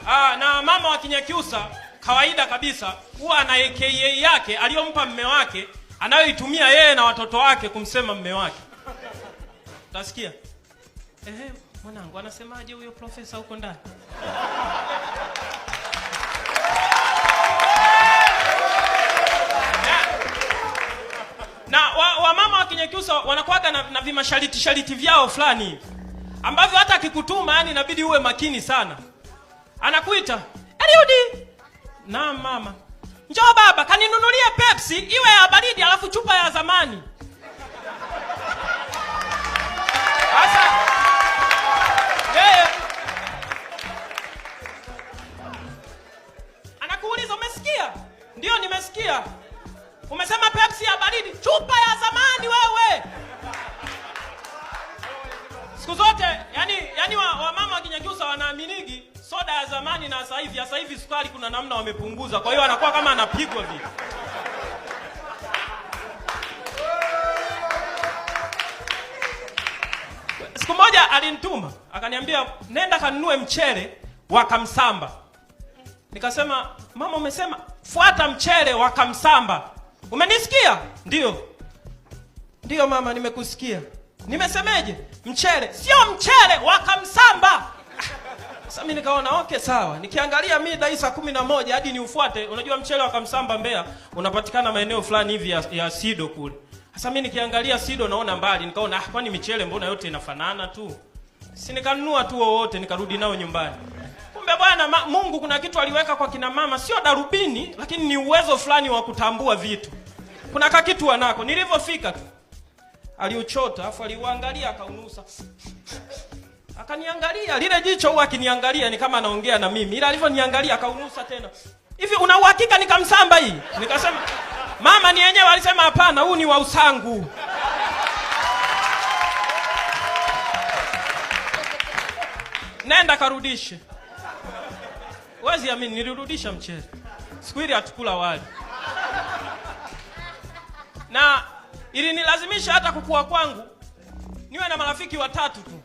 Na mama wa Kinyakyusa kawaida kabisa huwa ana AKA yake aliyompa mme wake anayoitumia yeye na watoto wake kumsema mme wake. Utasikia? Mwanangu anasemaje huyo profesa huko ndani? Na wamama wa Kinyakyusa wanakuwaga na vimashariti vyao fulani ambavyo hata akikutuma yani inabidi uwe makini sana. Anakuita, "Eliudi." "Naam mama." "Njoo baba, kaninunulie Pepsi iwe ya baridi alafu chupa ya zamani." Sasa anakuuliza, "Umesikia?" "Ndio nimesikia." "Umesema Pepsi ya baridi, chupa ya zamani wewe." Siku zote yani wamama wa Kinyakyusa wanaaminigi soda ya zamani na sasa hivi sukari kuna namna wamepunguza. Kwa hiyo anakuwa kama anapigwa vile. Siku moja alinituma, akaniambia, "Nenda kanunue mchele wa Kamsamba." Nikasema, "Mama umesema fuata mchele wa Kamsamba." "Umenisikia?" Ndio mama, nimekusikia." "Nimesemeje?" "Mchele." "Sio mchele wa Kamsamba." Sasa mimi nikaona okay sawa. Nikiangalia mida hii saa 11 hadi niufuate. Unajua mchele wa Kamsamba Mbeya unapatikana maeneo fulani hivi ya Sido kule. Sasa mimi nikiangalia Sido naona mbali. Nikaona kwani michele mbona yote inafanana tu? Si nikanunua tu wote nikarudi nao nyumbani. Kumbe bwana Mungu kuna kitu aliweka kwa kina mama, sio darubini lakini ni uwezo fulani wa kutambua vitu. Kuna kitu wanako. Nilivyofika tu aliuchota afu aliuangalia akaunusa. Akaniangalia, lile jicho huwa akiniangalia ni kama anaongea na mimi. Ila alivyoniangalia akaunusa tena. "Hivi una uhakika ni Kamsamba hii?" Nikasema, "Mama ni yenyewe." Alisema, "Hapana, huu ni wa Usangu." "Nenda karudishe." Wezi amini nilirudisha mchele. Siku ile hatukula wali. Na ilinilazimisha hata kukua kwangu niwe na marafiki watatu tu.